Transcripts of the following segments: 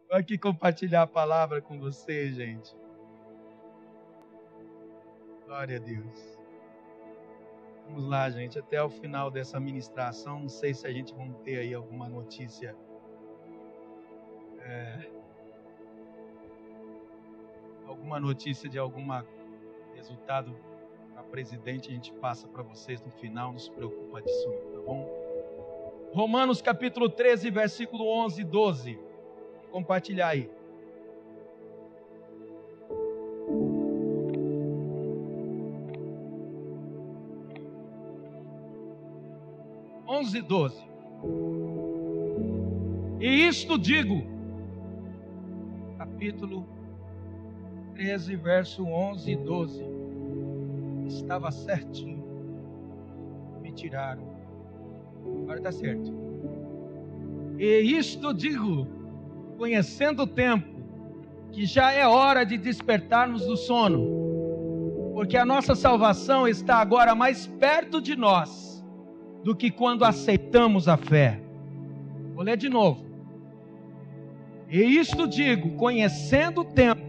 Vou aqui compartilhar a palavra com vocês, gente. Glória a Deus. Vamos lá, gente. Até o final dessa ministração, não sei se a gente vai ter aí alguma notícia. Alguma notícia de algum resultado para presidente, a gente passa para vocês no final, não se preocupa disso não, tá bom? Romanos capítulo 13, versículo 11 e 12. Vou compartilhar aí. E 12. E isto digo, capítulo 13, verso 11 e 12. Estava certinho. Me tiraram. Agora está certo. E isto digo, conhecendo o tempo, que já é hora de despertarmos do sono, porque a nossa salvação está agora mais perto de nós do que quando aceitamos a fé. Vou ler de novo. E isto digo, conhecendo o tempo,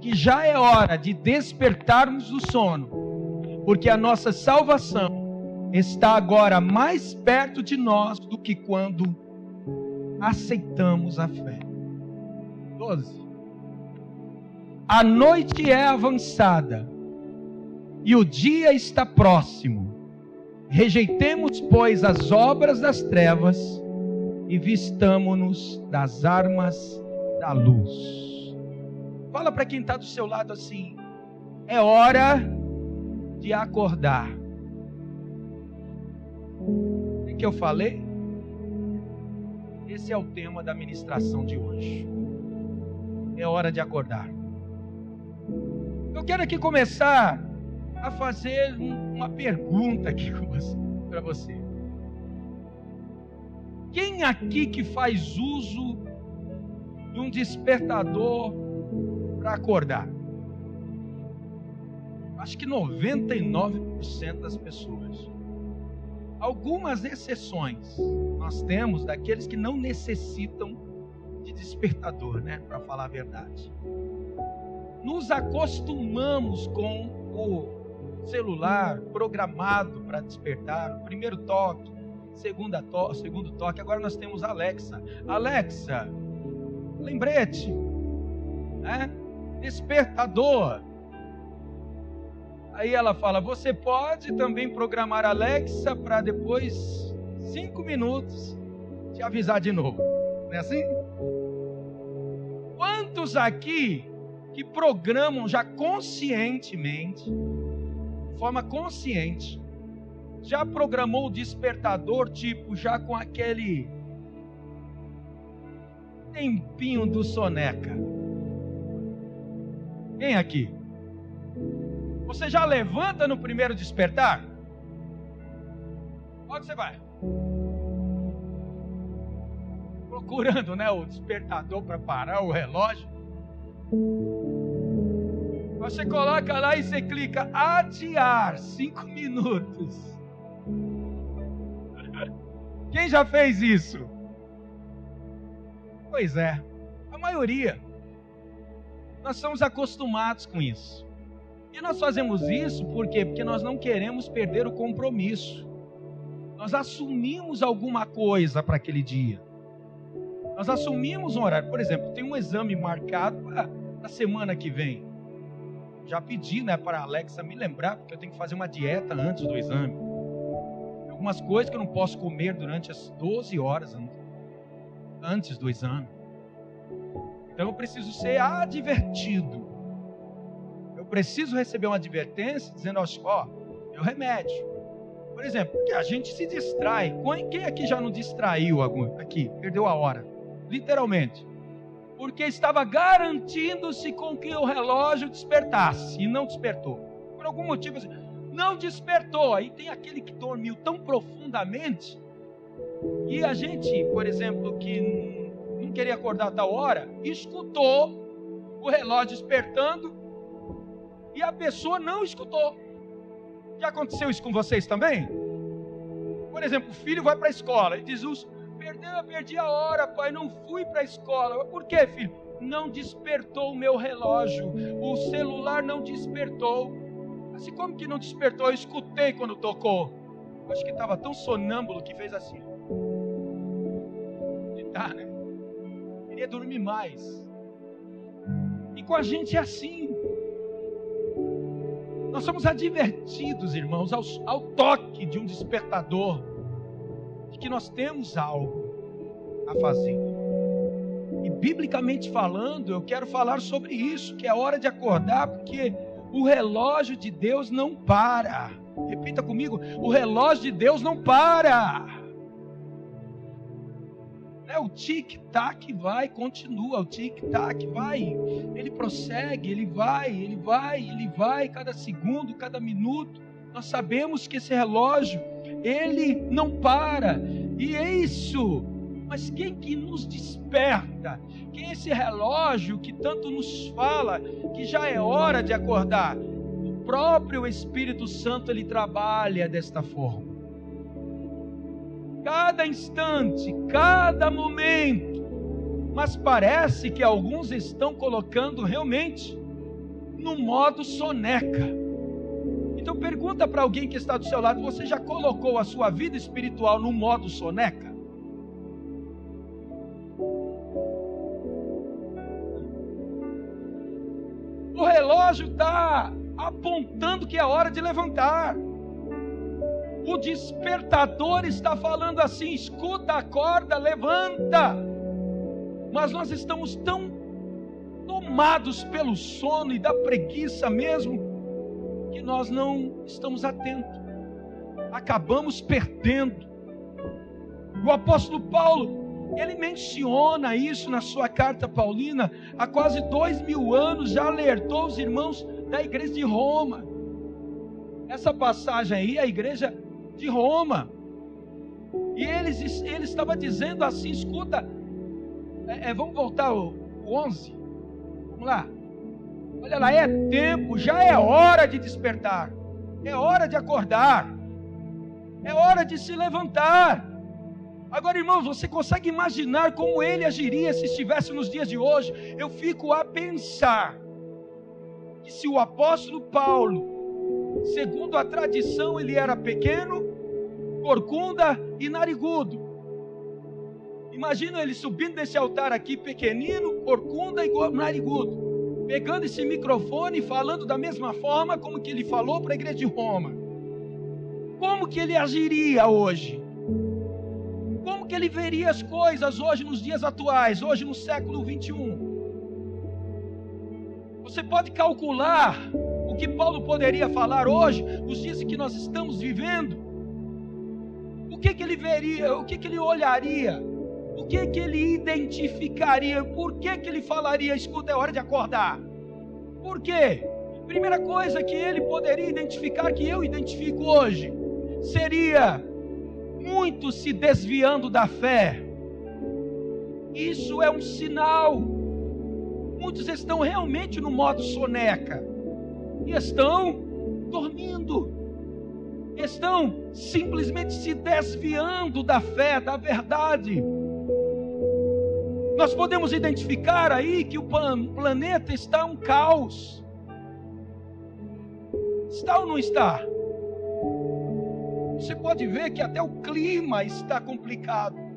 que já é hora de despertarmos do sono, porque a nossa salvação está agora mais perto de nós do que quando aceitamos a fé. 12. A noite é avançada e o dia está próximo. Rejeitemos, pois, as obras das trevas e vistamo-nos das armas da luz. Fala para quem está do seu lado assim: é hora de acordar. O que eu falei? Esse é o tema da ministração de hoje. É hora de acordar. Eu quero aqui começar a fazer uma pergunta aqui para você. Quem aqui que faz uso de um despertador para acordar? Acho que 99% das pessoas. Algumas exceções nós temos daqueles que não necessitam de despertador, né? Para falar a verdade. Nos acostumamos com o celular programado para despertar, o primeiro toque, segundo toque. Agora nós temos Alexa. Alexa, lembrete, né? Despertador. Aí ela fala: você pode também programar Alexa para depois 5 minutos te avisar de novo. Não é assim? Quantos aqui que programam já conscientemente, de forma consciente, já programou o despertador, tipo, já com aquele tempinho do soneca? Quem aqui? Você já levanta no primeiro despertar? Onde você vai? Procurando, né, o despertador para parar o relógio. Você coloca lá e você clica adiar 5 minutos. Quem já fez isso? Pois é, a maioria. Nós somos acostumados com isso. E nós fazemos isso por quê? Porque nós não queremos perder o compromisso. Nós assumimos alguma coisa para aquele dia. Nós assumimos um horário. Por exemplo, tem um exame marcado para a semana que vem. Já pedi, né, para a Alexa me lembrar, porque eu tenho que fazer uma dieta antes do exame. Tem algumas coisas que eu não posso comer durante as 12 horas antes do exame. Então eu preciso ser advertido. Eu preciso receber uma advertência dizendo: ó, é o remédio. Por exemplo, porque a gente se distrai. Quem aqui já não distraiu aqui? Perdeu a hora. Literalmente. Porque estava garantindo-se com que o relógio despertasse e não despertou. Por algum motivo, não despertou. Aí tem aquele que dormiu tão profundamente e a gente, por exemplo, que não queria acordar a tal hora, escutou o relógio despertando e a pessoa não escutou. Já aconteceu isso com vocês também? Por exemplo, o filho vai para a escola e diz: perdi a hora, pai, não fui para a escola. Por quê, filho? Não despertou o meu relógio, o celular não despertou. Assim, como que não despertou? Eu escutei quando tocou. Acho que estava tão sonâmbulo que fez assim. E tá, né? Queria dormir mais. E com a gente é assim. Nós somos advertidos, irmãos, ao toque de um despertador, de que nós temos algo a fazer. E biblicamente falando, eu quero falar sobre isso, que é hora de acordar, porque o relógio de Deus não para. Repita comigo, o relógio de Deus não para. O tic-tac vai, continua, o tic-tac vai, ele prossegue, ele vai, cada segundo, cada minuto. Nós sabemos que esse relógio, ele não para, e é isso. Mas quem que nos desperta? Quem é esse relógio que tanto nos fala que já é hora de acordar? O próprio Espírito Santo, ele trabalha desta forma. Cada instante, cada momento. Mas parece que alguns estão colocando realmente no modo soneca. Então pergunta para alguém que está do seu lado: você já colocou a sua vida espiritual no modo soneca? O relógio está apontando que é hora de levantar. O despertador está falando assim: escuta, acorda, levanta. Mas nós estamos tão tomados pelo sono e da preguiça mesmo, que nós não estamos atentos. Acabamos perdendo. O apóstolo Paulo, ele menciona isso na sua carta paulina. Há quase 2000 anos já alertou os irmãos da igreja de Roma. Essa passagem aí é a igreja de Roma, e ele estava dizendo assim: escuta, vamos voltar ao 11, vamos lá, olha lá, é tempo, já é hora de despertar, é hora de acordar, é hora de se levantar. Agora, irmãos, você consegue imaginar como ele agiria se estivesse nos dias de hoje? Eu fico a pensar que se o apóstolo Paulo, segundo a tradição, ele era pequeno, corcunda e narigudo. Imagina ele subindo desse altar aqui, pequenino, corcunda e narigudo, pegando esse microfone e falando da mesma forma como que ele falou para a igreja de Roma. Como que ele agiria hoje? Como que ele veria as coisas hoje, nos dias atuais, hoje no século 21? Você pode calcular o que Paulo poderia falar hoje, nos dias em que nós estamos vivendo? O que ele veria, o que ele olharia, o que ele identificaria, por que ele falaria: escuta, é hora de acordar? Por quê? Primeira coisa que ele poderia identificar, que eu identifico hoje, seria muitos se desviando da fé. Isso é um sinal. Muitos estão realmente no modo soneca e estão dormindo, estão simplesmente se desviando da fé, da verdade. Nós podemos identificar aí que o planeta está um caos. Está ou não está? Você pode ver que até o clima está complicado.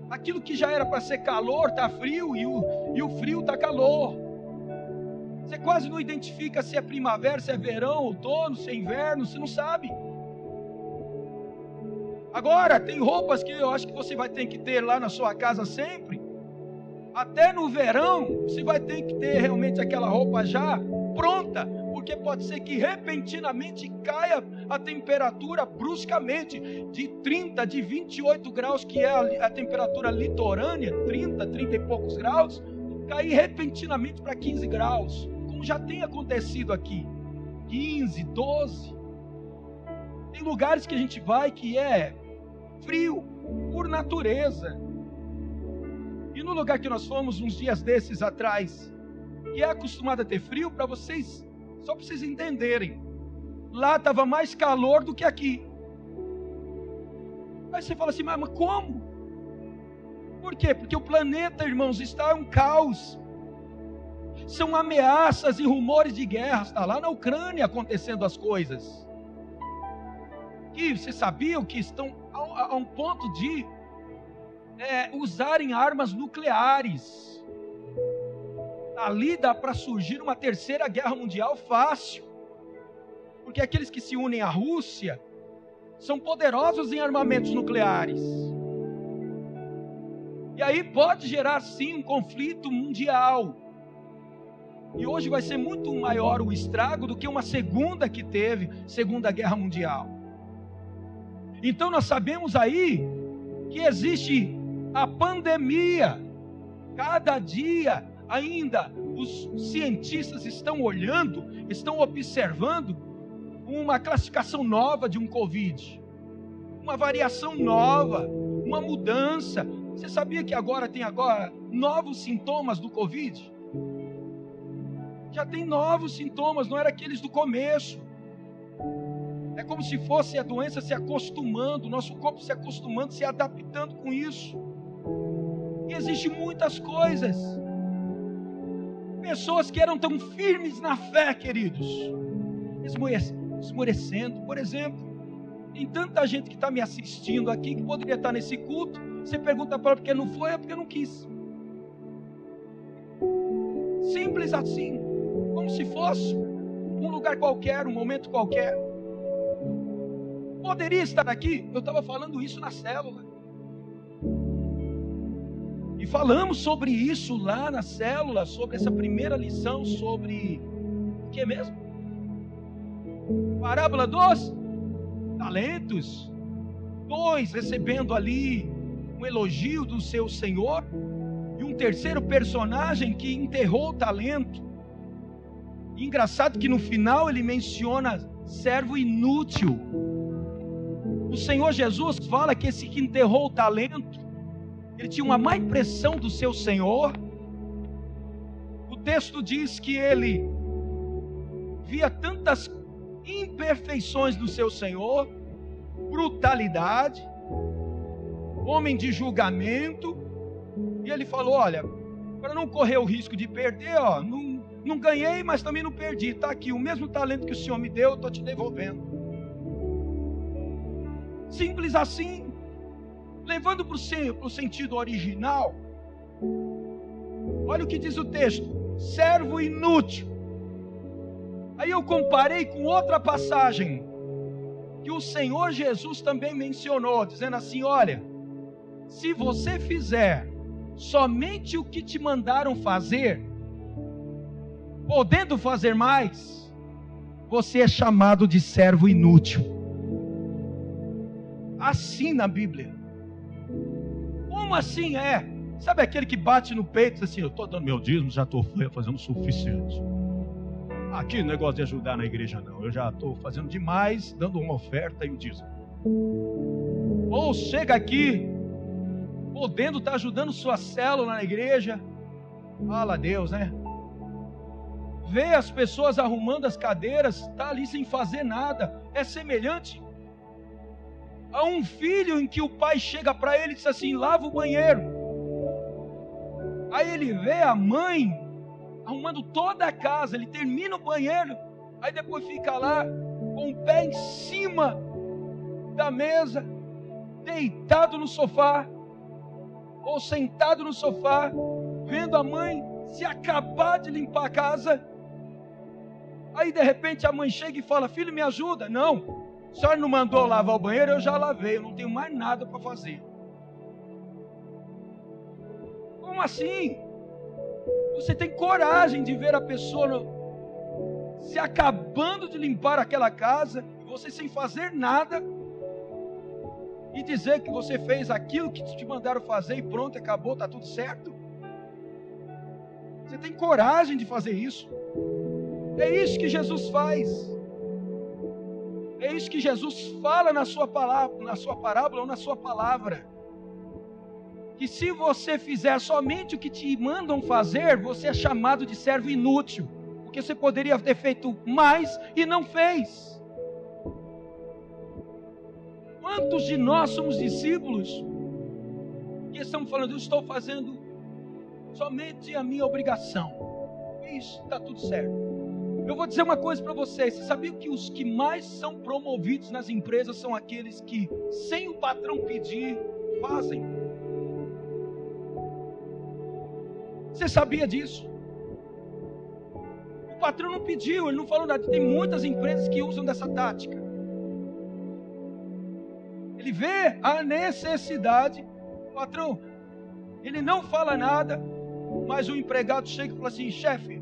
Aquilo que já era para ser calor está frio, e o frio está calor. Você quase não identifica se é primavera, se é verão, outono, se é inverno, você não sabe. Agora, tem roupas que eu acho que você vai ter que ter lá na sua casa sempre. Até no verão, você vai ter que ter realmente aquela roupa já pronta, porque pode ser que repentinamente caia a temperatura bruscamente de 30, de 28 graus, que é a temperatura litorânea, 30 e poucos graus, cair repentinamente para 15 graus, como já tem acontecido aqui, 15, 12. Tem lugares que a gente vai que é frio por natureza. E no lugar que nós fomos uns dias desses atrás, que é acostumado a ter frio, para vocês, só para vocês entenderem, lá estava mais calor do que aqui. Aí você fala assim, mas como? Por quê? Porque o planeta, irmãos, está um caos. São ameaças e rumores de guerra. Está lá na Ucrânia acontecendo as coisas. Que você sabia que estão a um ponto de usarem armas nucleares. Ali dá para surgir uma terceira guerra mundial fácil. Porque aqueles que se unem à Rússia são poderosos em armamentos nucleares. E aí pode gerar sim um conflito mundial. E hoje vai ser muito maior o estrago do que uma segunda que teve, Segunda Guerra Mundial. Então nós sabemos aí que existe a pandemia. Cada dia ainda os cientistas estão olhando, estão observando uma classificação nova de um Covid. Uma variação nova, uma mudança. Você sabia que agora tem novos sintomas do Covid? Já tem novos sintomas, não eram aqueles do começo. É como se fosse a doença se acostumando, o nosso corpo se acostumando, se adaptando com isso. E existem muitas coisas. Pessoas que eram tão firmes na fé, queridos, esmorecendo. Por exemplo, tem tanta gente que está me assistindo aqui que poderia estar nesse culto. Você pergunta para ela porque não foi, é porque não quis. Simples assim, como se fosse um lugar qualquer, um momento qualquer. Poderia estar aqui. Eu estava falando isso na célula. E falamos sobre isso lá na célula, sobre essa primeira lição, sobre o que mesmo? Parábola dos talentos. 2 recebendo ali um elogio do seu Senhor, e um terceiro personagem que enterrou o talento. E engraçado que no final ele menciona servo inútil. O Senhor Jesus fala que esse que enterrou o talento, ele tinha uma má impressão do seu Senhor. O texto diz que ele via tantas imperfeições do seu Senhor, brutalidade, homem de julgamento, e ele falou, olha, para não correr o risco de perder, não ganhei, mas também não perdi, está aqui, o mesmo talento que o Senhor me deu, eu estou te devolvendo. Simples assim, levando para o sentido original. Olha o que diz o texto, servo inútil. Aí eu comparei com outra passagem, que o Senhor Jesus também mencionou, dizendo assim, olha, se você fizer somente o que te mandaram fazer, podendo fazer mais, você é chamado de servo inútil. Assim na Bíblia. Como assim é? Sabe aquele que bate no peito e diz assim, eu estou dando meu dízimo, já estou fazendo o suficiente. Aqui o negócio de ajudar na igreja não, eu já estou fazendo demais, dando uma oferta e o dízimo. Ou chega aqui, podendo estar ajudando sua célula na igreja, fala a Deus, né? Vê as pessoas arrumando as cadeiras, está ali sem fazer nada. É semelhante a um filho em que o pai chega para ele e diz assim, lava o banheiro. Aí ele vê a mãe arrumando toda a casa, ele termina o banheiro, aí depois fica lá com o pé em cima da mesa, deitado no sofá, ou sentado no sofá, vendo a mãe se acabar de limpar a casa. Aí de repente a mãe chega e fala, filho, me ajuda. Não, a senhora não mandou lavar o banheiro, eu já lavei, eu não tenho mais nada para fazer. Como assim? Você tem coragem de ver a pessoa se acabando de limpar aquela casa, e você sem fazer nada, e dizer que você fez aquilo que te mandaram fazer e pronto, acabou, está tudo certo? Você tem coragem de fazer isso? É isso que Jesus faz. É isso que Jesus fala na sua parábola ou na sua palavra. Que se você fizer somente o que te mandam fazer, você é chamado de servo inútil, porque você poderia ter feito mais e não fez. Quantos de nós somos discípulos que estamos falando, eu estou fazendo somente a minha obrigação, isso, está tudo certo. Eu vou dizer uma coisa para vocês, você sabia que os que mais são promovidos nas empresas são aqueles que, sem o patrão pedir, fazem? Você sabia disso? O patrão não pediu, ele não falou nada. Tem muitas empresas que usam dessa tática. Ele vê a necessidade, o patrão, ele não fala nada, mas o empregado chega e fala assim: chefe,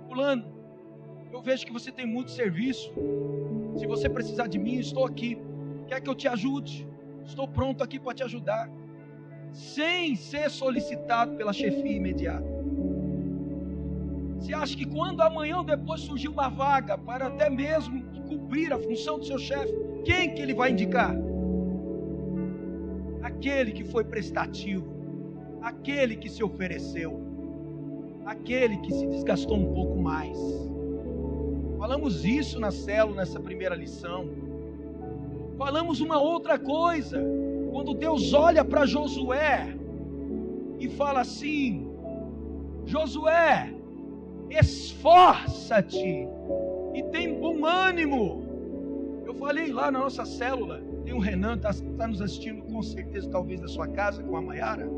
fulano, eu vejo que você tem muito serviço, se você precisar de mim, estou aqui, quer que eu te ajude? Estou pronto aqui para te ajudar, sem ser solicitado pela chefia imediata. Você acha que quando amanhã ou depois surgir uma vaga para até mesmo cumprir a função do seu chefe, quem que ele vai indicar? Aquele que foi prestativo, aquele que se ofereceu, aquele que se desgastou um pouco mais. Falamos isso na célula, nessa primeira lição. Falamos uma outra coisa, quando Deus olha para Josué e fala assim: Josué, esforça-te e tem bom ânimo. Eu falei lá na nossa célula, tem o Renan, está nos assistindo com certeza, talvez da sua casa, com a Maiara.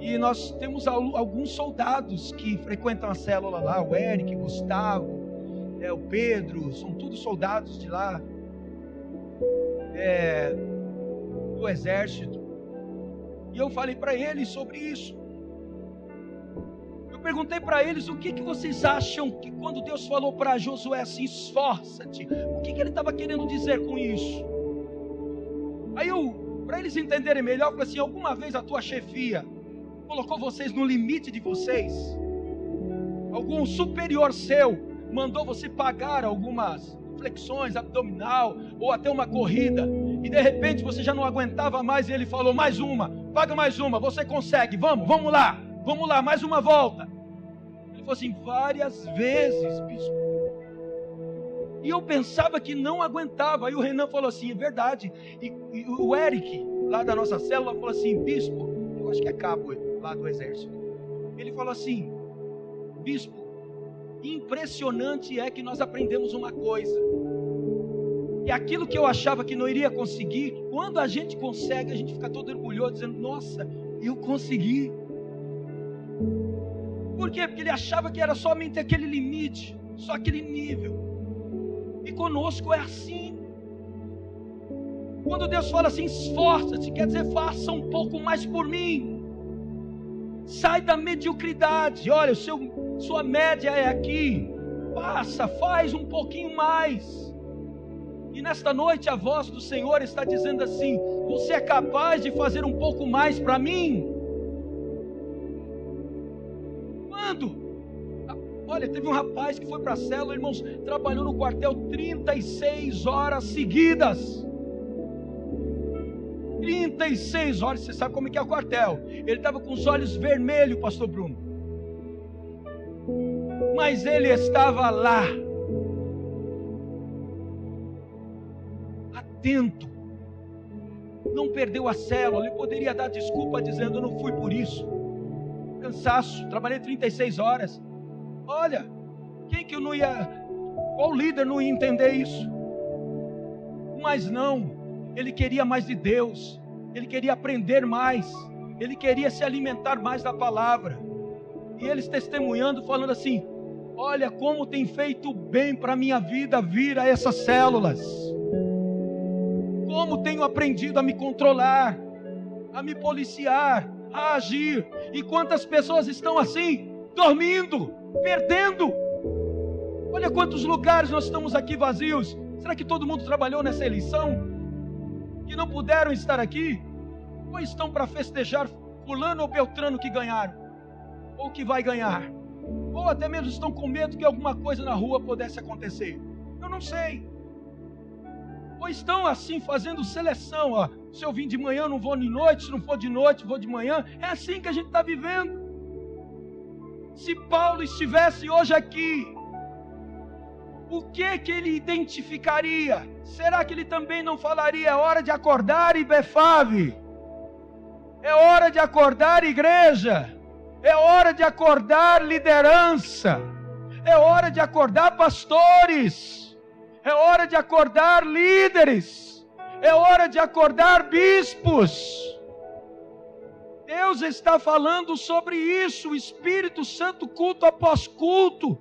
E nós temos alguns soldados que frequentam a célula lá, o Eric, o Gustavo, o Pedro, são todos soldados de lá, do exército. E eu falei para eles sobre isso. Eu perguntei para eles o que vocês acham que quando Deus falou para Josué assim, esforça-te, o que ele estava querendo dizer com isso? Aí para eles entenderem melhor, eu falei assim: alguma vez a tua chefia colocou vocês no limite de vocês? Algum superior seu mandou você pagar algumas flexões abdominal ou até uma corrida e de repente você já não aguentava mais e ele falou: mais uma, paga mais uma, você consegue, vamos lá, mais uma volta. Ele falou assim: várias vezes, bispo. E eu pensava que não aguentava. Aí o Renan falou assim: é verdade. E o Eric, lá da nossa célula, falou assim: bispo, eu acho que é cabo lá do exército. Ele falou assim: bispo, impressionante é que nós aprendemos uma coisa. E aquilo que eu achava que não iria conseguir, quando a gente consegue, a gente fica todo orgulhoso, dizendo: nossa, eu consegui. Por quê? Porque ele achava que era somente aquele limite, só aquele nível. E conosco é assim. Quando Deus fala assim, esforça-te, quer dizer, faça um pouco mais por mim. Sai da mediocridade. Olha, sua média é aqui. Faz um pouquinho mais. E nesta noite a voz do Senhor está dizendo assim: você é capaz de fazer um pouco mais para mim? Quando? Olha, teve um rapaz que foi para a célula, irmãos, trabalhou no quartel 36 horas seguidas. 36 horas, você sabe como é que é o quartel. Ele estava com os olhos vermelhos, pastor Bruno. Mas ele estava lá, atento. Não perdeu a célula. Ele poderia dar desculpa dizendo: eu não fui por isso. Cansaço, trabalhei 36 horas. Olha, qual líder não ia entender isso? Mas não, ele queria mais de Deus, ele queria aprender mais, ele queria se alimentar mais da palavra. E eles testemunhando, falando assim: olha como tem feito bem para a minha vida vir a essas células, como tenho aprendido a me controlar, a me policiar, a agir. E quantas pessoas estão assim, dormindo, perdendo. Olha quantos lugares nós estamos aqui vazios. Será que todo mundo trabalhou nessa eleição que não puderam estar aqui? Ou estão para festejar fulano ou beltrano que ganharam, ou que vai ganhar, ou até mesmo estão com medo que alguma coisa na rua pudesse acontecer? Eu não sei. Ou estão assim fazendo seleção, ó, se eu vim de manhã não vou de noite, se não for de noite vou de manhã. É assim que a gente está vivendo. Se Paulo estivesse hoje aqui, o que que ele identificaria? Será que ele também não falaria: é hora de acordar, Ibefave? É hora de acordar, igreja? É hora de acordar, liderança? É hora de acordar, pastores? É hora de acordar, líderes? É hora de acordar, bispos? Deus está falando sobre isso, o Espírito Santo, culto após culto.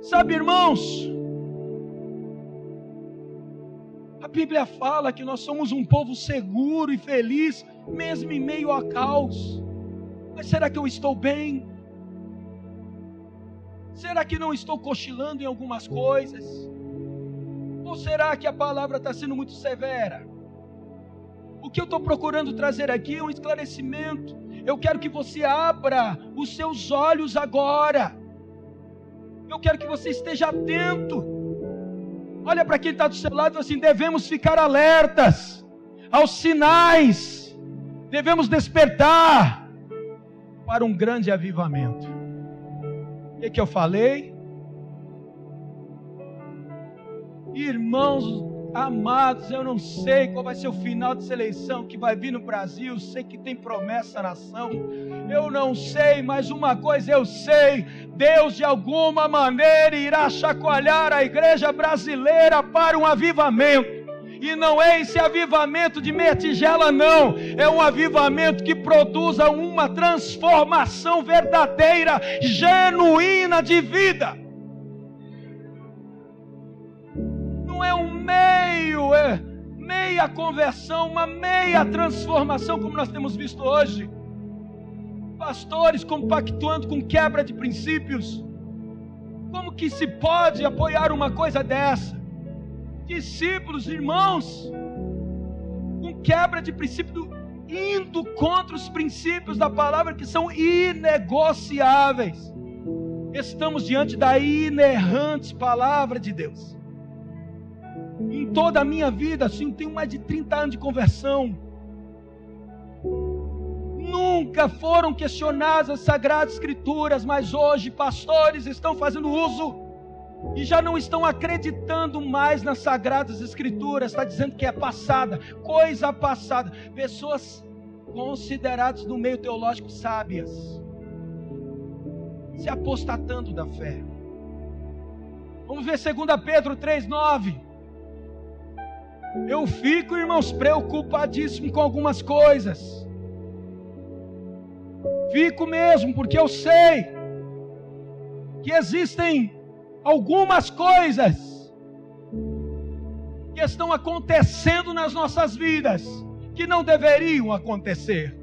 Sabe, irmãos, a Bíblia fala que nós somos um povo seguro e feliz, mesmo em meio a caos. Mas será que eu estou bem? Será que não estou cochilando em algumas coisas? Ou será que a palavra está sendo muito severa? O que eu estou procurando trazer aqui é um esclarecimento. Eu quero que você abra os seus olhos agora. Eu quero que você esteja atento. Olha para quem está do seu lado e assim: devemos ficar alertas aos sinais. Devemos despertar para um grande avivamento. O que eu falei? Irmãos amados, eu não sei qual vai ser o final dessa eleição que vai vir no Brasil. Sei que tem promessa na nação. Eu não sei, mas uma coisa eu sei: Deus de alguma maneira irá chacoalhar a igreja brasileira para um avivamento. E não é esse avivamento de meia tigela, não. É um avivamento que produza uma transformação verdadeira, genuína de vida. Não é um meia conversão, uma meia transformação como nós temos visto hoje. Pastores compactuando com quebra de princípios. Como que se pode apoiar uma coisa dessa? Discípulos, irmãos, com quebra de princípio, indo contra os princípios da palavra que são inegociáveis. Estamos diante da inerrante palavra de Deus. Em toda a minha vida, assim, tenho mais de 30 anos de conversão. Nunca foram questionadas as Sagradas Escrituras, mas hoje pastores estão fazendo uso e já não estão acreditando mais nas Sagradas Escrituras. Está dizendo que é passada, coisa passada. Pessoas consideradas no meio teológico sábias, se apostatando da fé. Vamos ver 2 Pedro 3,9. Eu fico, irmãos, preocupadíssimo com algumas coisas. Fico mesmo, porque eu sei que existem algumas coisas que estão acontecendo nas nossas vidas que não deveriam acontecer.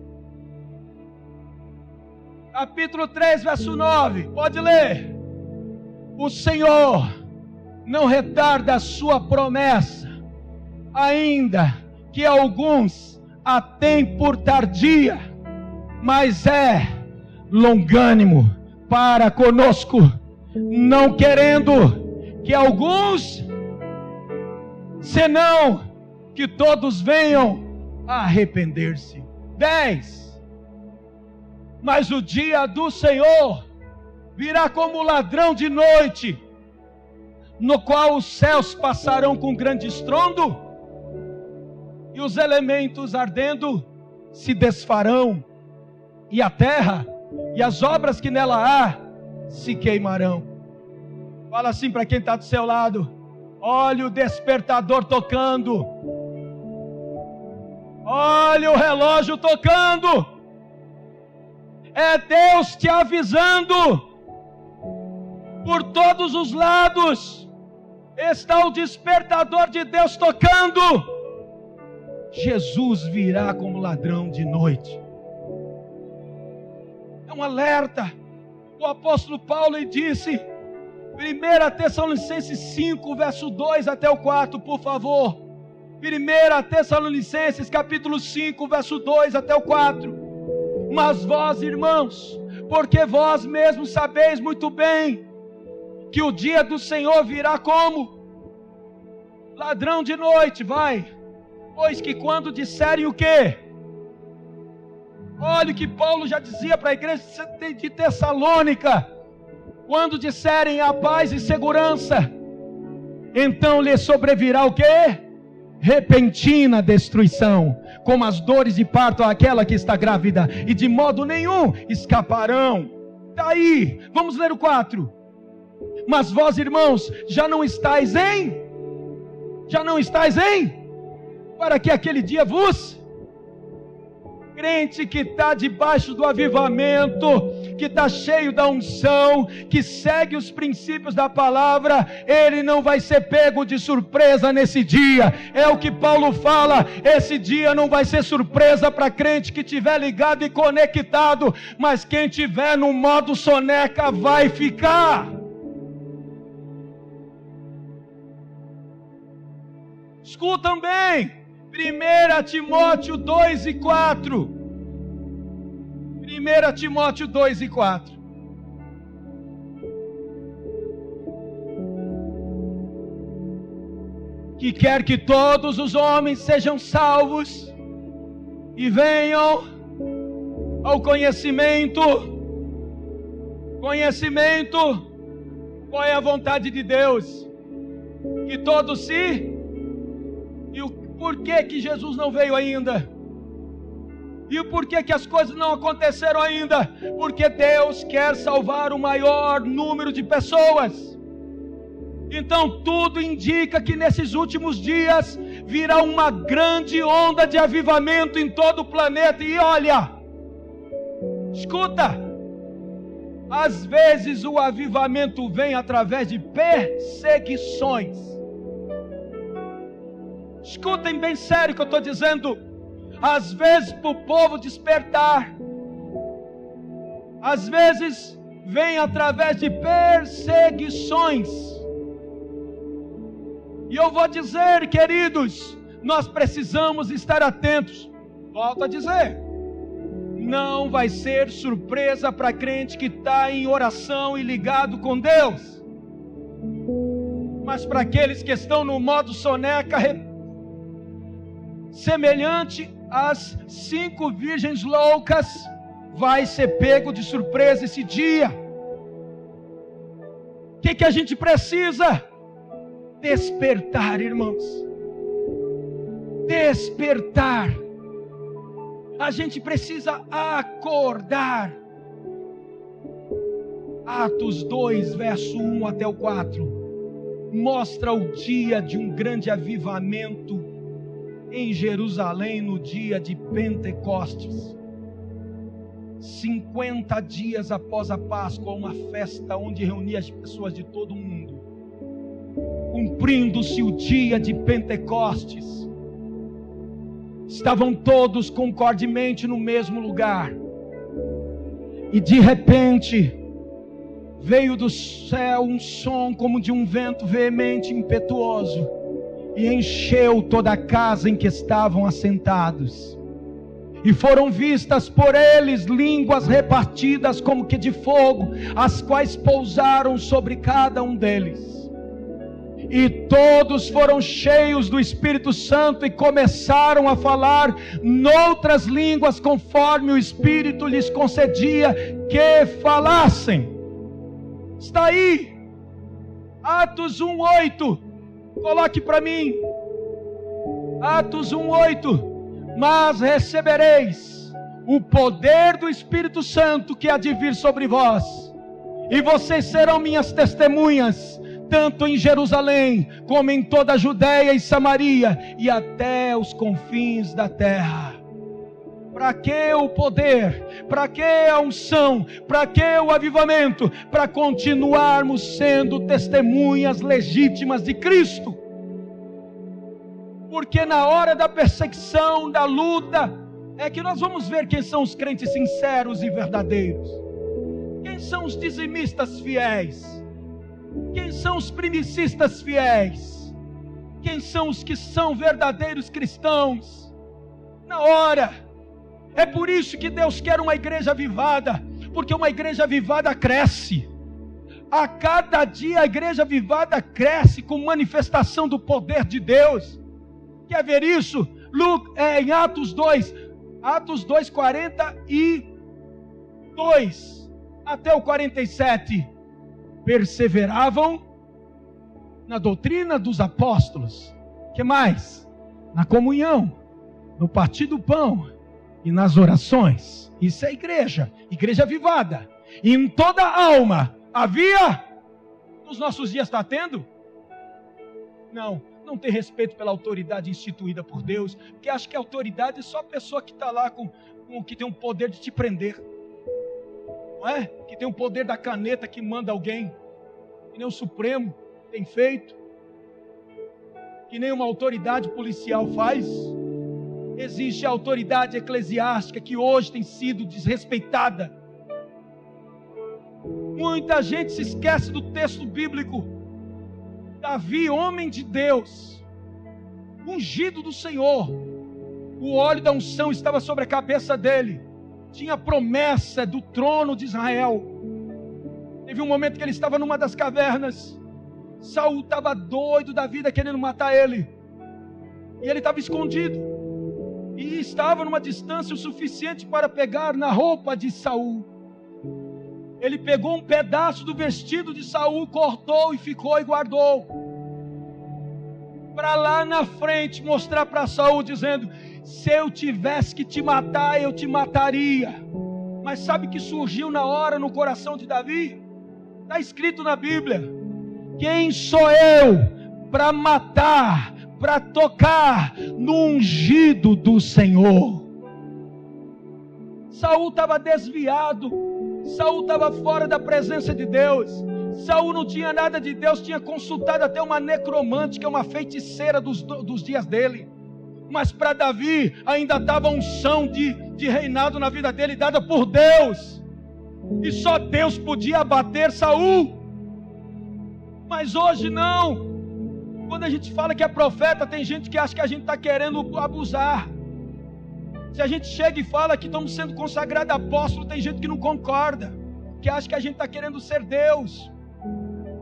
Capítulo 3, verso 9, pode ler. O Senhor não retarda a sua promessa, ainda que alguns a têm por tardia, mas é longânimo para conosco, não querendo que alguns, senão que todos venham a arrepender-se. 10. Mas o dia do Senhor virá como ladrão de noite, no qual os céus passarão com grande estrondo, e os elementos ardendo se desfarão, e a terra e as obras que nela há se queimarão. Fala assim para quem está do seu lado: olha o despertador tocando, olha o relógio tocando. É Deus te avisando. Por todos os lados está o despertador de Deus tocando. Jesus virá como ladrão de noite. É um alerta. O apóstolo Paulo disse, 1 Tessalonicenses 5, verso 2 até o 4, por favor. 1 Tessalonicenses capítulo 5, verso 2 até o 4. Mas vós, irmãos, porque vós mesmos sabeis muito bem que o dia do Senhor virá como ladrão de noite, vai. Pois que quando disserem o quê? Olha o que Paulo já dizia para a igreja de Tessalônica. Quando disserem a paz e segurança, então lhe sobrevirá o quê? Repentina destruição, como as dores de parto àquela que está grávida, e de modo nenhum escaparão. Daí, vamos ler o 4. Mas vós, irmãos, já não estáis em? Para que aquele dia vos... Crente que está debaixo do avivamento, que está cheio da unção, que segue os princípios da palavra, ele não vai ser pego de surpresa nesse dia. É o que Paulo fala, esse dia não vai ser surpresa para crente que estiver ligado e conectado, mas quem estiver no modo soneca vai ficar. Escutam bem, 1 Timóteo 2 e 4. 1 Timóteo 2 e 4. Que quer que todos os homens sejam salvos e venham ao conhecimento. Qual é a vontade de Deus? Que todos se... E o porquê que Jesus não veio ainda? E o porquê que as coisas não aconteceram ainda? Porque Deus quer salvar o maior número de pessoas. Então tudo indica que nesses últimos dias virá uma grande onda de avivamento em todo o planeta. E olha, escuta, às vezes o avivamento vem através de perseguições. Escutem bem sério o que eu estou dizendo. Às vezes para o povo despertar, às vezes vem através de perseguições. E eu vou dizer, queridos, nós precisamos estar atentos. Volto a dizer, não vai ser surpresa para crente que está em oração e ligado com Deus. Mas para aqueles que estão no modo soneca, semelhante às 5 virgens loucas, vai ser pego de surpresa esse dia. O que a gente precisa? Despertar, irmãos. Despertar. A gente precisa acordar. Atos 2, verso 1 até o 4, mostra o dia de um grande avivamento em Jerusalém no dia de Pentecostes. 50 dias após a Páscoa, uma festa onde reunia as pessoas de todo o mundo. Cumprindo-se o dia de Pentecostes, estavam todos concordemente no mesmo lugar. E de repente, veio do céu um som como de um vento veemente e impetuoso, e encheu toda a casa em que estavam assentados. E foram vistas por eles línguas repartidas como que de fogo, as quais pousaram sobre cada um deles. E todos foram cheios do Espírito Santo e começaram a falar noutras línguas, conforme o Espírito lhes concedia que falassem. Está aí, Atos 1:8. Coloque para mim, Atos 1:8. Mas recebereis o poder do Espírito Santo que há de vir sobre vós, e vocês serão minhas testemunhas, tanto em Jerusalém, como em toda a Judéia e Samaria, e até os confins da terra. Para que o poder? Para que a unção? Para que o avivamento? Para continuarmos sendo testemunhas legítimas de Cristo. Porque na hora da perseguição, da luta, é que nós vamos ver quem são os crentes sinceros e verdadeiros. Quem são os dizimistas fiéis? Quem são os primicistas fiéis? Quem são os que são verdadeiros cristãos? Na hora. É por isso que Deus quer uma igreja avivada, porque uma igreja avivada cresce. A cada dia a igreja avivada cresce com manifestação do poder de Deus. Quer ver isso? Em Atos 2, Atos 2, 42 até o 47. perseveravam na doutrina dos apóstolos. Que mais? Na comunhão, no partir do pão e nas orações. Isso é igreja avivada. E em toda alma havia, nos nossos dias está tendo? Não tem respeito pela autoridade instituída por Deus, porque acha que a autoridade é só a pessoa que está lá que tem o poder de te prender, não é? Que tem o poder da caneta que manda alguém, que nem o Supremo tem feito, que nem uma autoridade policial faz. Existe a autoridade eclesiástica que hoje tem sido desrespeitada. Muita gente se esquece do texto bíblico. Davi, homem de Deus, ungido do Senhor, o óleo da unção estava sobre a cabeça dele, tinha promessa do trono de Israel. Teve um momento que ele estava numa das cavernas, Saul estava doido da vida, querendo matar ele, e ele estava escondido, e estava numa distância o suficiente para pegar na roupa de Saul. Ele pegou um pedaço do vestido de Saul, cortou e ficou e guardou, para lá na frente mostrar para Saul, dizendo: se eu tivesse que te matar, eu te mataria. Mas sabe que surgiu na hora no coração de Davi? Está escrito na Bíblia: quem sou eu para matar, para tocar no ungido do Senhor? Saul estava desviado, Saul estava fora da presença de Deus, Saul não tinha nada de Deus, tinha consultado até uma necromante, que é uma feiticeira dos dias dele. Mas para Davi ainda estava a unção de reinado na vida dele, dada por Deus, e só Deus podia abater Saul. Mas hoje não. Quando a gente fala que é profeta, tem gente que acha que a gente está querendo abusar. Se a gente chega e fala que estamos sendo consagrados apóstolos, tem gente que não concorda, que acha que a gente está querendo ser Deus.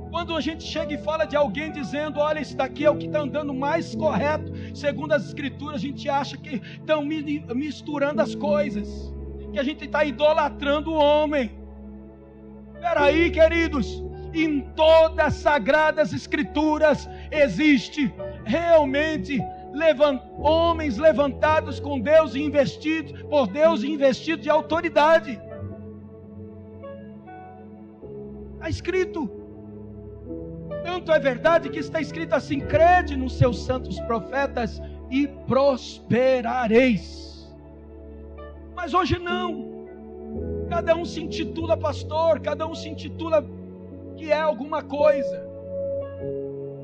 Quando a gente chega e fala de alguém dizendo: olha, esse daqui é o que está andando mais correto, segundo as escrituras, a gente acha que estão misturando as coisas, que a gente está idolatrando o homem. Espera aí, queridos, em todas as sagradas escrituras existe realmente homens levantados com Deus e investidos por Deus, e investidos de autoridade. Está escrito. Tanto é verdade que está escrito assim: crede nos seus santos profetas e prosperareis. Mas hoje não. Cada um se intitula pastor, cada um se intitula que é alguma coisa.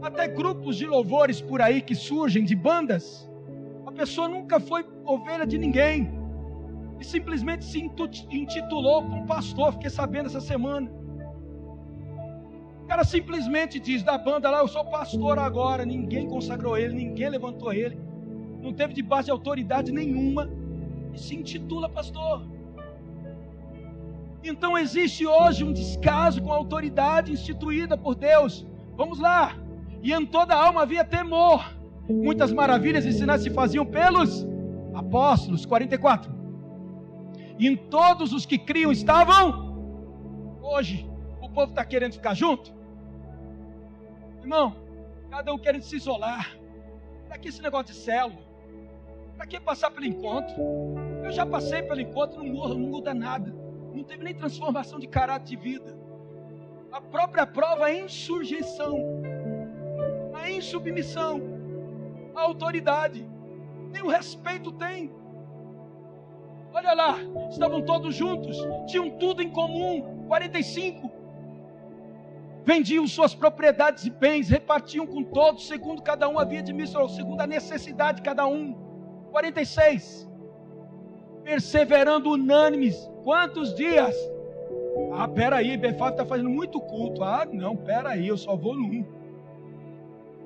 Até grupos de louvores por aí que surgem, de bandas, a pessoa nunca foi ovelha de ninguém e simplesmente se intitulou como pastor. Fiquei sabendo essa semana. O cara simplesmente diz da banda lá: eu sou pastor agora. Ninguém consagrou ele, ninguém levantou ele, não teve de base de autoridade nenhuma, e se intitula pastor. Então existe hoje um descaso com a autoridade instituída por Deus. Vamos lá. E em toda a alma havia temor. Muitas maravilhas e sinais se faziam pelos apóstolos. 44. E em todos os que criam estavam. Hoje o povo está querendo ficar junto, irmão, cada um querendo se isolar. Para que esse negócio de célula? Para que passar pelo encontro? Eu já passei pelo encontro, não muda nada, não teve nem transformação de caráter de vida. A própria prova é insurreição, a insubmissão, a autoridade, nem o respeito tem. Olha lá, estavam todos juntos, tinham tudo em comum. 45. Vendiam suas propriedades e bens, repartiam com todos, segundo cada um havia de administrar, segundo a necessidade de cada um. 46. Perseverando unânimes. Quantos dias? Ah, peraí, Befábio está fazendo muito culto. Ah, não, peraí, eu só vou num.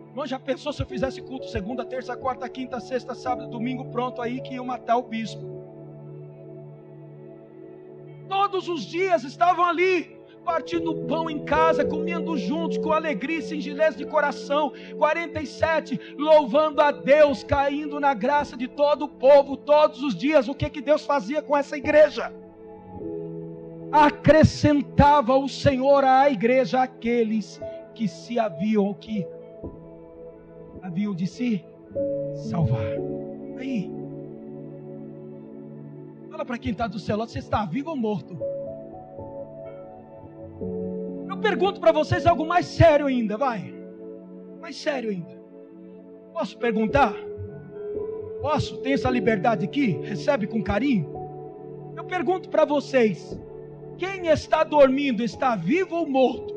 Irmão, já pensou se eu fizesse culto segunda, terça, quarta, quinta, sexta, sábado, domingo, pronto, aí que ia matar o bispo. Todos os dias estavam ali, partindo o pão em casa, comendo juntos, com alegria e singeleza de coração. 47, louvando a Deus, caindo na graça de todo o povo, todos os dias. O que Deus fazia com essa igreja? acrescentava o Senhor à igreja aqueles que haviam de se salvar. Aí, fala para quem está do seu lado, você está vivo ou morto? Eu pergunto para vocês algo mais sério ainda, vai. Mais sério ainda. Posso perguntar? Posso? Tem essa liberdade aqui? Recebe com carinho? Eu pergunto para vocês, quem está dormindo, está vivo ou morto?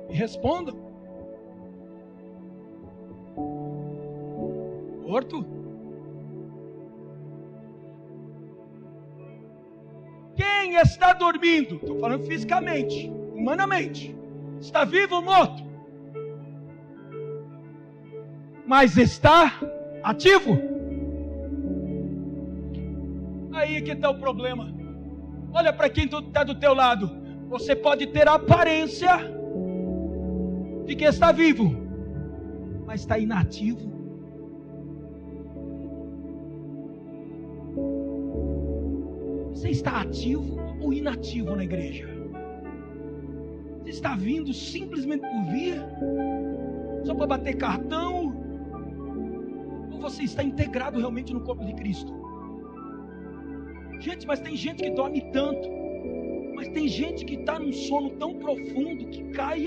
Me respondam. Morto? Quem está dormindo? Estou falando fisicamente, humanamente. Está vivo ou morto? Mas está ativo? Aí que está o problema. Olha para quem está do teu lado. Você pode ter a aparência de que está vivo, mas está inativo. Você está ativo ou inativo na igreja? Você está vindo simplesmente por vir? Só para bater cartão? Ou você está integrado realmente no corpo de Cristo? Gente, mas tem gente que dorme tanto. Mas tem gente que está num sono tão profundo que cai,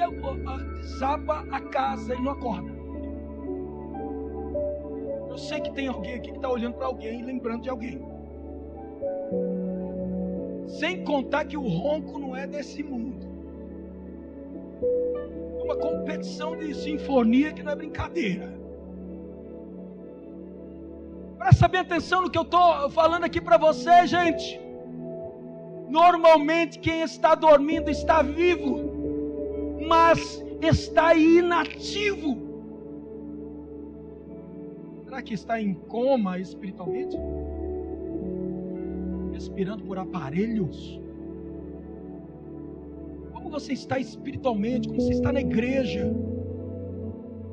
desaba a casa e não acorda. Eu sei que tem alguém aqui que está olhando para alguém e lembrando de alguém. Sem contar que o ronco não é desse mundo. É uma competição de sinfonia que não é brincadeira. Presta bem atenção no que eu estou falando aqui para você, gente. Normalmente quem está dormindo está vivo, mas está inativo. Será que está em coma espiritualmente? Respirando por aparelhos? Como você está espiritualmente? Como você está na igreja?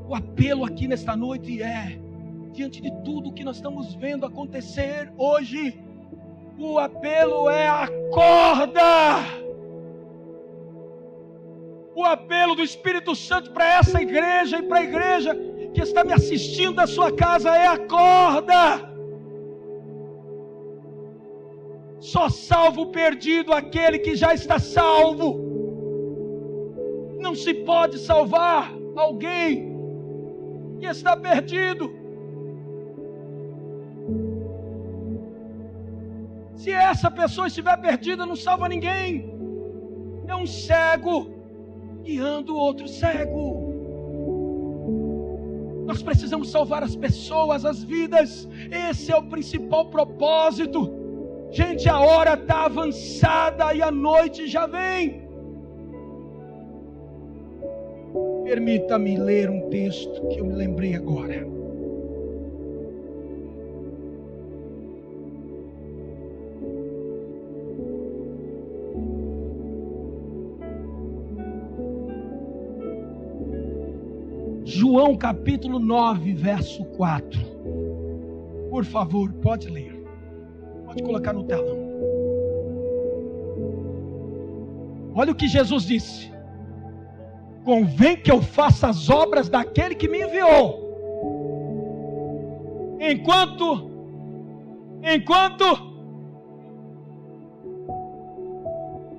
O apelo aqui nesta noite é, diante de tudo que nós estamos vendo acontecer hoje, o apelo é: acorda! O apelo do Espírito Santo para essa igreja e para a igreja que está me assistindo da sua casa é: acorda! Só salvo o perdido aquele que já está salvo. Não se pode salvar alguém que está perdido. Se essa pessoa estiver perdida, não salva ninguém. É um cego guiando outro cego. Nós precisamos salvar as pessoas, as vidas. Esse é o principal propósito. Gente, a hora está avançada e a noite já vem. Permita-me ler um texto que eu me lembrei agora. João capítulo 9, verso 4. Por favor, pode ler. Pode colocar no telão. Olha o que Jesus disse: convém que eu faça as obras daquele que me enviou, enquanto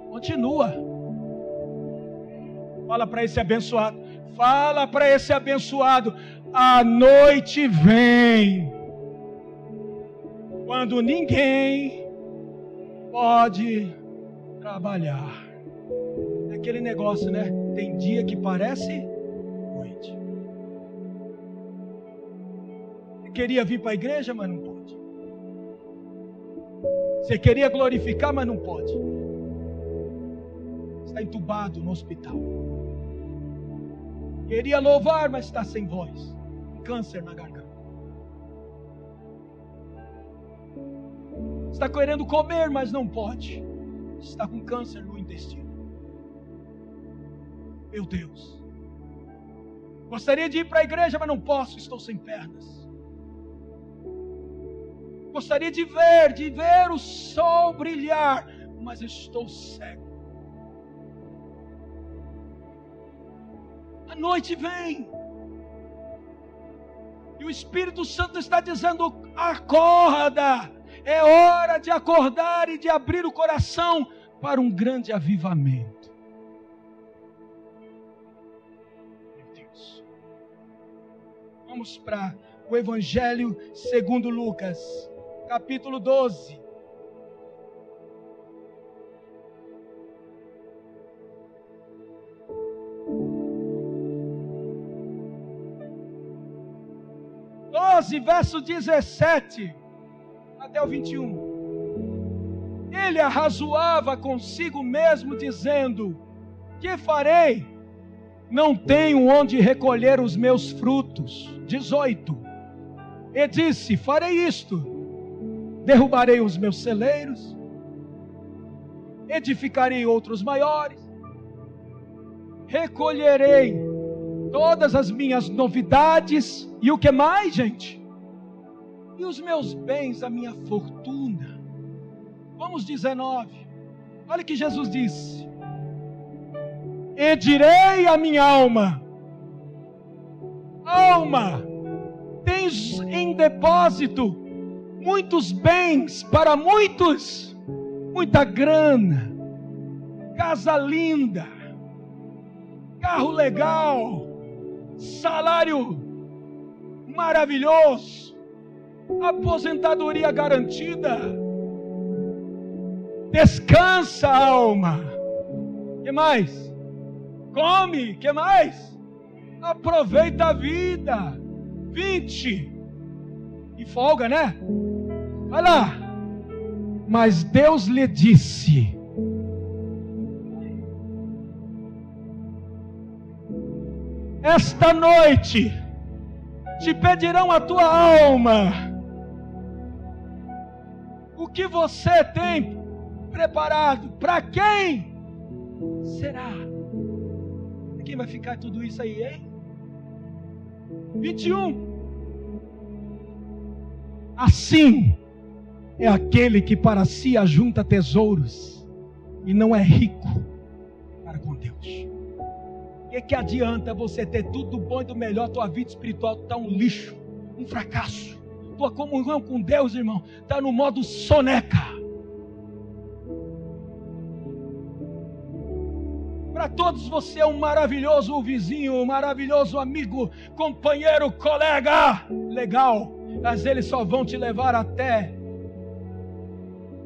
continua. Fala para esse abençoado. Fala para esse abençoado: a noite vem, quando ninguém pode trabalhar. É aquele negócio, né? Tem dia que parece noite. Você queria vir para a igreja, mas não pode. Você queria glorificar, mas não pode. Está entubado no hospital. Queria louvar, mas está sem voz. Câncer na garganta. Está querendo comer, mas não pode. Está com câncer no intestino. Meu Deus. Gostaria de ir para a igreja, mas não posso. Estou sem pernas. Gostaria de ver o sol brilhar, mas eu estou cego. A noite vem. E o Espírito Santo está dizendo: acorda. É hora de acordar e de abrir o coração para um grande avivamento. Meu Deus. Vamos para o Evangelho segundo Lucas, capítulo 12. Verso 17 até o 21. Ele arrazoava consigo mesmo, dizendo: que farei? Não tenho onde recolher os meus frutos. 18. E disse: farei isto: derrubarei os meus celeiros, edificarei outros maiores, recolherei todas as minhas novidades. E o que mais, gente? E os meus bens, a minha fortuna. Vamos 19. Olha o que Jesus disse: e direi à minha alma: alma, tens em depósito muitos bens para muitos, muita grana, casa linda, carro legal, salário maravilhoso, aposentadoria garantida. Descansa, alma. Que mais? Come. Que mais? Aproveita a vida. 20. E folga, né? Vai lá. Mas Deus lhe disse: esta noite te pedirão a tua alma. O que você tem preparado? Para quem será? Para quem vai ficar tudo isso aí, hein? 21. Assim é aquele que para si ajunta tesouros e não é rico para com Deus. O que adianta você ter tudo bom e do melhor? Tua vida espiritual está um lixo, um fracasso. Tua comunhão com Deus, irmão, está no modo soneca. Para todos você é um maravilhoso vizinho, um maravilhoso amigo, companheiro, colega, legal. Mas eles só vão te levar até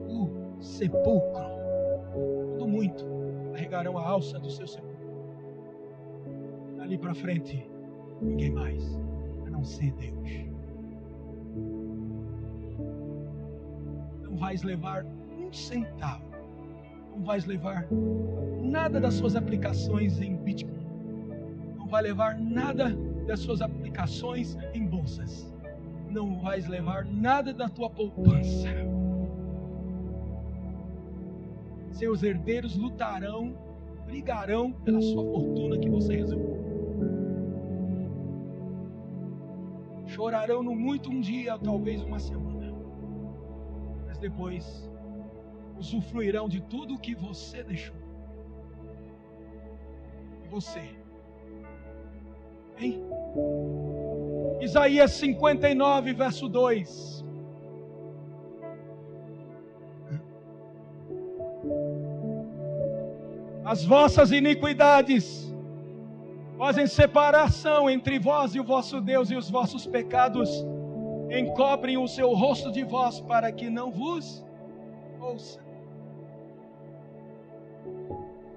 o sepulcro. Tudo muito. Carregarão a alça do seu sepulcro. Ali para frente, ninguém mais, a não ser Deus. Não vais levar um centavo, não vais levar nada das suas aplicações em Bitcoin, não vai levar nada das suas aplicações em bolsas, não vais levar nada da tua poupança. Seus herdeiros lutarão, brigarão pela sua fortuna que você reservou. Chorarão no muito um dia, talvez uma semana, mas depois usufruirão de tudo o que você deixou. E você, hein? Isaías 59, verso 2. As vossas iniquidades fazem separação entre vós e o vosso Deus, e os vossos pecados encobrem o seu rosto de vós, para que não vos ouça.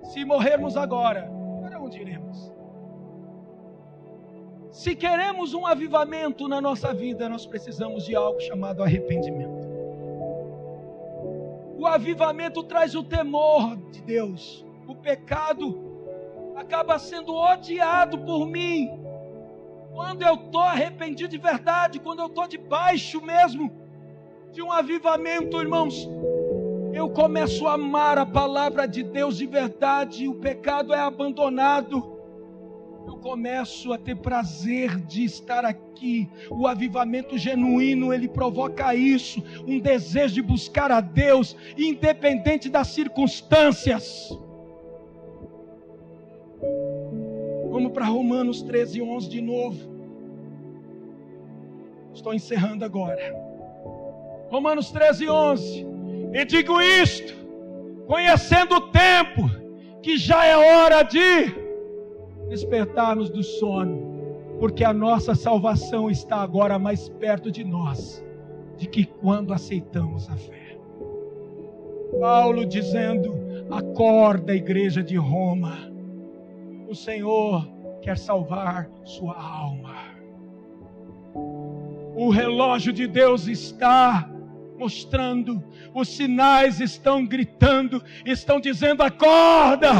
Se morrermos agora, para onde iremos? Se queremos um avivamento na nossa vida, nós precisamos de algo chamado arrependimento. O avivamento traz o temor de Deus. O pecado acaba sendo odiado por mim. Quando eu estou arrependido de verdade, quando eu estou debaixo mesmo de um avivamento, irmãos, eu começo a amar a palavra de Deus de verdade, e o pecado é abandonado. eu começo a ter prazer de estar aqui. O avivamento genuíno, ele provoca isso, um desejo de buscar a Deus, independente das circunstâncias. Vamos para Romanos 13:11 de novo. Estou encerrando agora. Romanos 13:11. E digo isto, conhecendo o tempo, que já é hora de despertarmos do sono, porque a nossa salvação está agora mais perto de nós, de que quando aceitamos a fé. Paulo dizendo: acorda, igreja de Roma, o Senhor quer salvar sua alma. O relógio de Deus está mostrando, os sinais estão gritando, estão dizendo: acorda!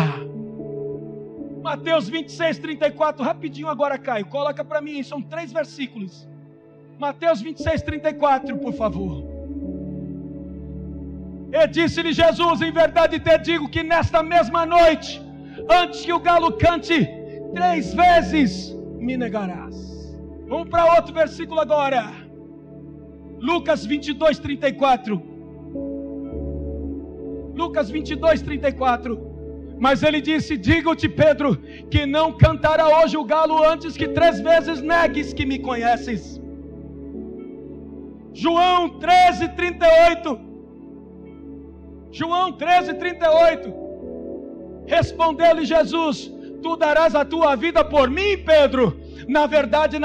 Mateus 26:34, rapidinho agora, Caio, coloca para mim, são 3 versículos. Mateus 26:34, por favor. E disse-lhe Jesus: em verdade te digo que nesta mesma noite, antes que o galo cante, 3 vezes me negarás. Vamos para outro versículo agora. Lucas 22:34. Lucas 22:34. Mas ele disse: digo-te, Pedro, que não cantará hoje o galo antes que 3 vezes negues que me conheces. João 13:38. João 13:38. Respondeu-lhe Jesus: tu darás a tua vida por mim, Pedro? Na verdade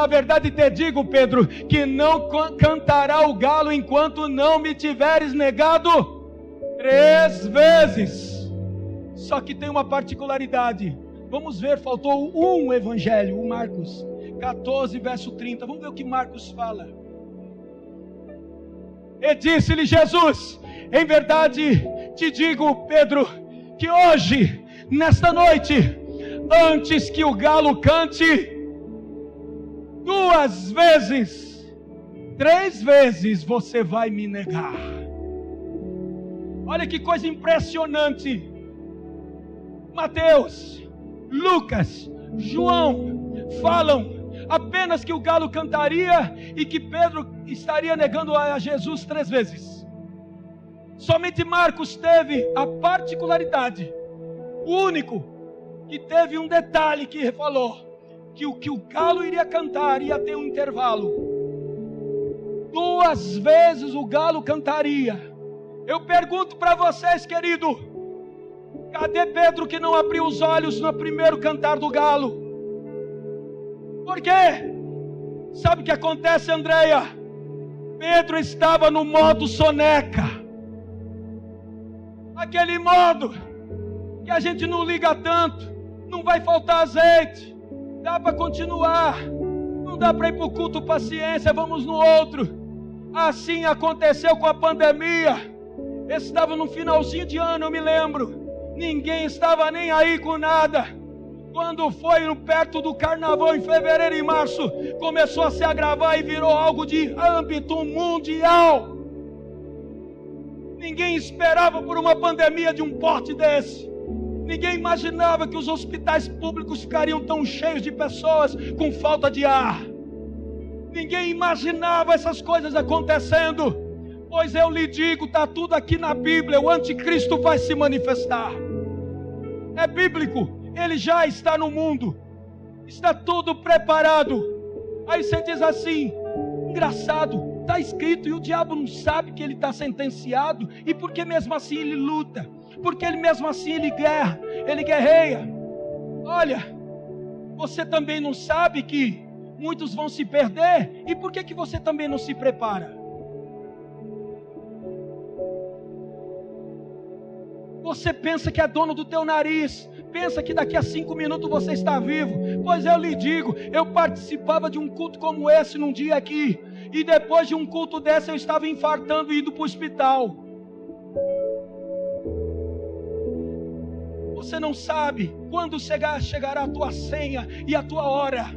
te digo, Pedro, que não cantará o galo enquanto não me tiveres negado 3 vezes. Só que tem uma particularidade. Vamos ver, faltou um evangelho, o Marcos 14, verso 30. Vamos ver o que Marcos fala. E disse-lhe Jesus: em verdade te digo, Pedro, que hoje, nesta noite, antes que o galo cante, 2 vezes, 3 vezes você vai me negar. Olha que coisa impressionante. Mateus, Lucas, João falam apenas que o galo cantaria e que Pedro estaria negando a Jesus 3 vezes. Somente Marcos teve a particularidade, o único que teve um detalhe que falou que o galo iria cantar, ia ter um intervalo. 2 vezes o galo cantaria. Eu pergunto para vocês, querido, cadê Pedro que não abriu os olhos no primeiro cantar do galo? Por quê? Sabe o que acontece, Andréia? Pedro estava no modo soneca. Aquele modo que a gente não liga tanto, não vai faltar azeite, dá para continuar, não dá para ir para o culto, paciência, vamos no outro. Assim aconteceu com a pandemia. Estava no finalzinho de ano, eu me lembro, ninguém estava nem aí com nada. Quando foi perto do carnaval, em fevereiro e março, começou a se agravar e virou algo de âmbito mundial. Ninguém esperava por uma pandemia de um porte desse. Ninguém imaginava que os hospitais públicos ficariam tão cheios de pessoas com falta de ar. Ninguém imaginava essas coisas acontecendo. Pois eu lhe digo, está tudo aqui na Bíblia, o anticristo vai se manifestar. É bíblico, ele já está no mundo, está tudo preparado. Aí você diz assim, engraçado, está escrito e o diabo não sabe que ele está sentenciado, e por que mesmo assim ele luta? Porque ele mesmo assim ele guerra, ele guerreia. Olha, você também não sabe que muitos vão se perder, e por que você também não se prepara? Você pensa que é dono do teu nariz, pensa que daqui a 5 minutos você está vivo. Pois eu lhe digo, eu participava de um culto como esse num dia aqui, e depois de um culto desse eu estava infartando e indo para o hospital. Você não sabe quando chegará a tua senha e a tua hora.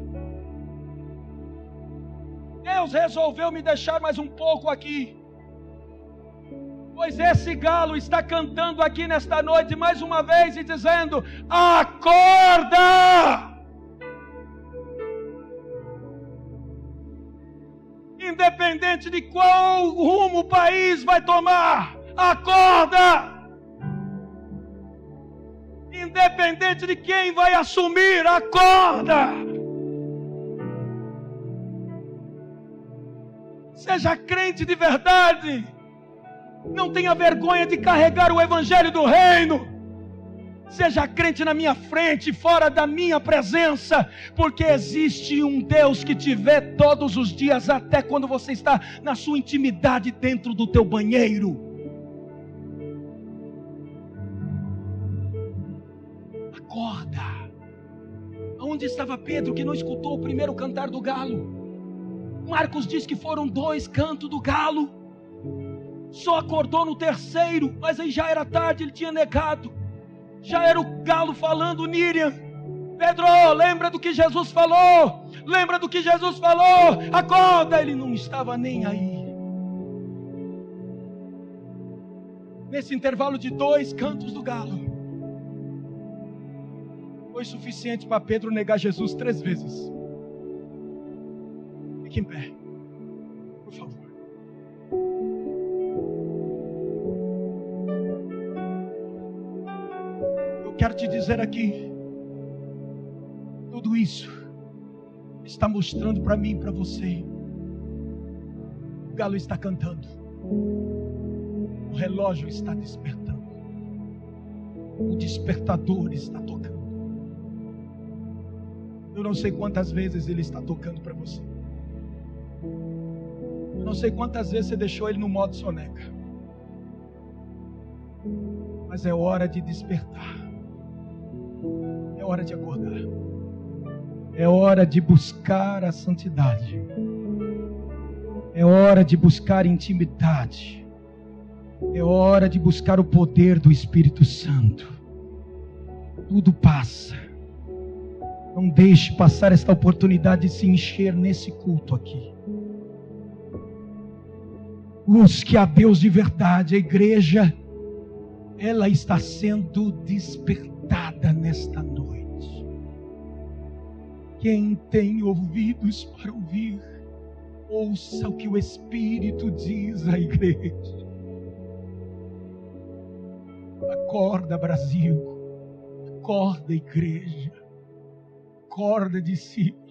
Deus resolveu me deixar mais um pouco aqui, pois esse galo está cantando aqui nesta noite mais uma vez e dizendo: acorda! Independente de qual rumo o país vai tomar, acorda! Independente de quem vai assumir, acorda! Seja crente de verdade. Não tenha vergonha de carregar o evangelho do reino. Seja crente na minha frente, fora da minha presença, porque existe um Deus que te vê todos os dias, até quando você está na sua intimidade dentro do teu banheiro. Acorda. Onde estava Pedro que não escutou o primeiro cantar do galo? Marcos diz que foram 2 cantos do galo. Só acordou no terceiro, mas aí já era tarde, ele tinha negado. Já era o galo falando, Miriam. Pedro, lembra do que Jesus falou? Lembra do que Jesus falou? Acorda! Ele não estava nem aí. Nesse intervalo de 2 cantos do galo, foi suficiente para Pedro negar Jesus 3 vezes. Fique em pé, por favor. Quero te dizer aqui, tudo isso está mostrando para mim e para você. O galo está cantando, o relógio está despertando, o despertador está tocando. Eu não sei quantas vezes ele está tocando para você. Eu não sei quantas vezes você deixou ele no modo soneca. Mas é hora de despertar. É hora de acordar. É hora de buscar a santidade. É hora de buscar intimidade. É hora de buscar o poder do Espírito Santo. Tudo passa. Não deixe passar esta oportunidade de se encher nesse culto aqui. Busque a Deus de verdade. A igreja, ela está sendo despertada nesta noite. Quem tem ouvidos para ouvir, ouça o que o Espírito diz à igreja. Acorda, Brasil. Acorda, igreja. Acorda, discípulos.